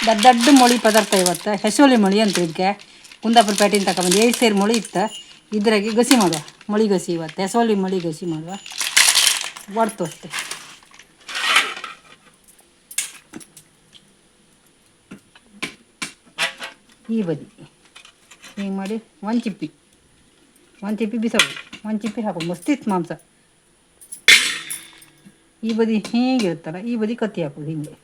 ದೊಡ್ಡ ಮೊಳಿ ಪದಾರ್ಥ ಇವತ್ತು ಹೆಸೋಲಿ ಮೊಳಿ ಅಂತ ಇದಕ್ಕೆ ಕುಂದಾಪುರ ಪೇಟೆಯಿಂದ ತಗೊಂಬಂದು 8 ಸೇರು ಮೊಳಿ ಇತ್ತು. ಇದ್ರಾಗೆ ಗಸಿ ಮಾಡುವ ಮೊಳಿ ಗಸಿ ಇವತ್ತು ಹೆಸೋಲಿ ಮೊಳಿ ಗಸಿ ಮಾಡುವ ಒಡ್ತು ಅಷ್ಟೆ. ಈ ಬದಿ ಹಿಂಗೆ ಮಾಡಿ ಒಂದು ಚಿಪ್ಪಿ ಬಿಸೋದು, ಒಂದು ಚಿಪ್ಪಿ ಹಾಕೋದು ಮಸ್ತಿತ್ತು ಮಾಂಸ. ಈ ಬದಿ ಹೀಗಿರುತ್ತಲ್ಲ ಈ ಬದಿ ಕತ್ತಿ ಹಾಕೋದು ಹಿಂಗೆ.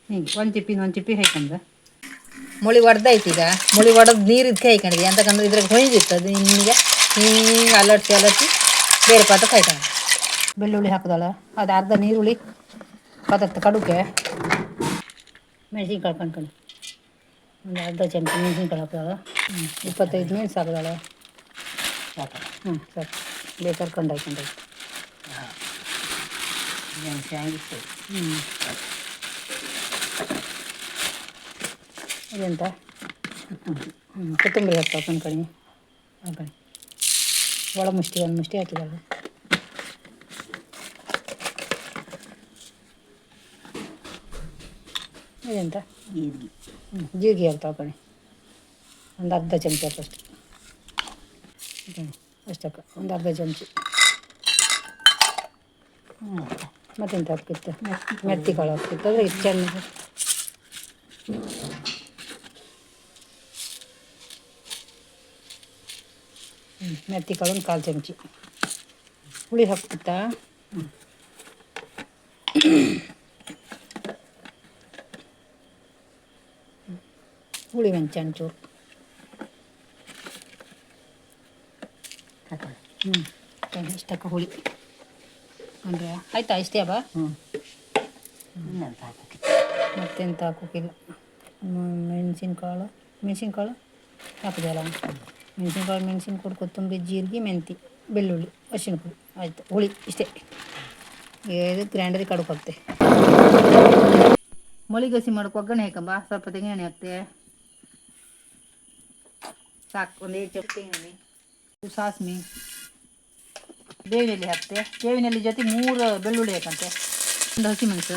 ಹಿಂಗೆ ಒಂದು ಚಿಪ್ಪಿ ಹಾಕೊಂಡ್ರೆ ಮೊಳಿ ಒಡ್ದಾಯ್ತು. ಈಗ ಮೊಳಿ ಒಡೆದು ನೀರು ಇದಕ್ಕೆ ಹಾಕೊಂಡಿದ್ವಿ ಅಂತಕಂದ್ರೆ ಇದ್ರಾಗ ಹೊಯ್ದಿತ್ತು. ಅದು ನಿಮಗೆ ಹಿಂಗೆ ಅಲರ್ಸಿ ಬೇರೆ ಪಾತ್ರಕ್ಕೆ ಹಾಕೊಂಡು ಬೆಳ್ಳುಳ್ಳಿ ಹಾಕೋದಲ್ಲ ಅದು ಅರ್ಧ ನೀರುಳ್ಳಿ ಪಾತ್ರಕ್ಕೆ ಕಡುಕೆ ಮೆಣಸಿನ್ಕಾಳು ಕಣ್ಕೊಂಡು ಒಂದು ಅರ್ಧ ಚಮಚ ಮೆಣಸಿನ್ಕಾಳು ಹಾಕೋದಲ್ಲ 25 ಮೆಣಸು ಹಾಕೋದಲ್ಲ ಸಾಕು. ಸಾಕು ಬೇಕಾದ್ರೆ ಕಂಡು ಹಾಕೊಂಡು ಅದೆಂತ ಕೊತ್ತಂಬರಿ ಹಾಕ್ತಾವೆ ಕಣ್ಕಣಿ ಹಾಕಣಿ ಒಳ ಮುಷ್ಟಿ ಒಂದು ಮುಷ್ಟಿ ಹಾಕಿದಾಗ ಅದೆಂತ ಜೀರಿಗೆ ಹಾಕ್ತಾವೆ ಕಣಿ ಒಂದು ಅರ್ಧ ಚಮಚ ಹಾಕಷ್ಟು ಅಷ್ಟಕ್ಕ ಒಂದು ಅರ್ಧ ಚಮಚಿ. ಮತ್ತೆಂತ ಹಾಕ್ತಿತ್ತು ಮೆತ್ತಿ ಕಾಳು ಹಾಕ್ತಿತ್ತು ಅಂದರೆ ಇದು ಚೆನ್ನಾಗಿ ಮೆತ್ತಿ ಕಾಳು ಒಂದು 1/4 ಚಮಚಿ ಹುಳಿ ಹಾಕ್ತಿತ್ತಾ. ಹುಳಿ ಮೆಂಚ ಒಂಚೂರು ಇಷ್ಟಕ್ಕ ಹುಳಿ ಅಂದರೆ ಆಯ್ತಾ ಇಷ್ಟೇ ಬಾ. ಮತ್ತೆಂತ ಹಾಕೋಕ್ಕಿಲ್ಲ. ಮೆಣಸಿನ್ಕಾಳು ಹಾಕಿದೆಯಲ್ಲ ಮೆಣಸಿನ ಕೊಡು ಕೊತ್ತಂಬರಿ ಜೀರಿಗೆ ಮೆಂತಿ ಬೆಳ್ಳುಳ್ಳಿ ಅರಿಶಿಣ ಪುಡಿ ಆಯಿತು ಹುಳಿ ಇಷ್ಟೇ. ಇದು ಗ್ರೈಂಡರಿಗೆ ಕಡುಕು ಹಾಕ್ತೆ. ಮೊಳಿ ಗಸಿ ಮಾಡೋಕೆ ಒಗ್ಗರಣೆ ಹಾಕಂಬ ಸ್ವಲ್ಪ ತೆಂಗಿನೆಣ್ಣೆ ಹಾಕ್ತೆ ಸಾಕು. ಒಂದು 8 ಚಮಚ ತೆಂಗಿನೆಣ್ಣೆ ಸಾಸಿವೆ ಬೇವಿನೆಲೆ ಹಾಕ್ತೆ. ಬೇವಿನೆಲೆ ಜೊತೆ 3 ಬೆಳ್ಳುಳ್ಳಿ ಹಾಕಂತೆ ಒಂದು ಹಸಿಮೆಣಸು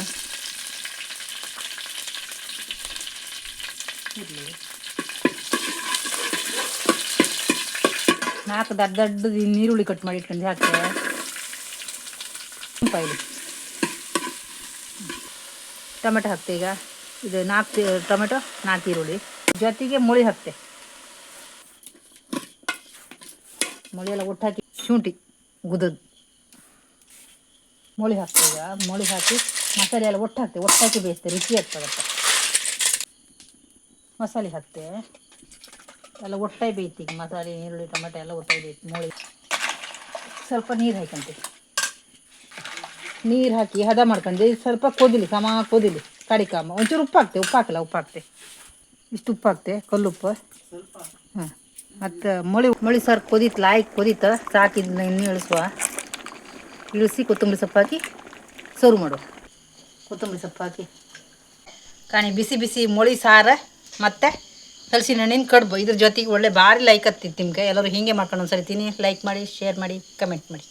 ಇರಲಿ 4 ದೊಡ್ಡ ನೀರುಳ್ಳಿ ಕಟ್ ಮಾಡಿ ಇಟ್ಕೊಂಡು ಹಾಕ್ತೆ. ಇಲ್ಲಿ ಟೊಮೆಟೊ ಹಾಕ್ತೆ. ಈಗ ಇದು 4 ಟೊಮೆಟೊ 4 ಈರುಳ್ಳಿ ಜೊತೆಗೆ ಮೊಳಿ ಹಾಕ್ತೆ. ಮೊಳಿ ಎಲ್ಲ ಒಟ್ಟು ಹಾಕಿ ಶುಂಠಿ ಗುದದ್ದು ಮೊಳಿ ಹಾಕ್ತೆ. ಈಗ ಮೊಳಿ ಹಾಕಿ ಮಸಾಲೆ ಎಲ್ಲ ಒಟ್ಟಾಕಿ ಬೇಯಿಸ್ತೆ ರುಚಿ ಆಗ್ತದಪ್ಪ. ಮಸಾಲೆ ಹಾಕ್ತೆ ಎಲ್ಲ ಒಟ್ಟಾಗಿ ಬೇಯ್ತು. ಈಗ ಮಸಾಲೆ ಈರುಳ್ಳಿ ಟೊಮೆಟೊ ಎಲ್ಲ ಒಟ್ಟಾಗಿ ಬೇಯ್ತು. ಮೊಳಿ ಸ್ವಲ್ಪ ನೀರು ಹಾಕಂತೆ. ನೀರು ಹಾಕಿ ಹದ ಮಾಡ್ಕೊಂಡು ಸ್ವಲ್ಪ ಕೊದಿಲಿ ಕೊದಿಲಿ ಕಡಿಕಾಮ ಒಂಚೂರು ಉಪ್ಪು ಹಾಕ್ತೆ ಇಷ್ಟು ಉಪ್ಪು ಹಾಕ್ತೆ ಕಲ್ಲುಪ್ಪು. ಹಾಂ ಮತ್ತು ಮೊಳಿ ಸಾರು ಕೊದೀತ ಸಾಕಿದ್ನ ಇನ್ನು ಇಳಿಸಿ ಕೊತ್ತಂಬರಿ ಸೊಪ್ಪು ಹಾಕಿ ಸರ್ವ್ ಮಾಡು. ಕೊತ್ತಂಬರಿ ಸೊಪ್ಪು ಹಾಕಿ ಕಾಣಿ ಬಿಸಿ ಮೊಳಿ ಸಾರು ಮತ್ತು ಹಲಸಿನ ಹಣ್ಣಿನ ಕಡುಬು ಇದ್ರ ಜೊತೆಗೆ ಒಳ್ಳೆ ಭಾರಿ ಲೈಕ್ ಆಗ್ತಿತ್ತು ನಿಮ್ಗೆ. ಎಲ್ಲರೂ ಹೀಗೆ ಮಾಡ್ಕೊಂಡು ಒಂದ್ಸರಿ ತಿನ್ನಿ. ಲೈಕ್ ಮಾಡಿ, ಶೇರ್ ಮಾಡಿ, ಕಮೆಂಟ್ ಮಾಡಿ.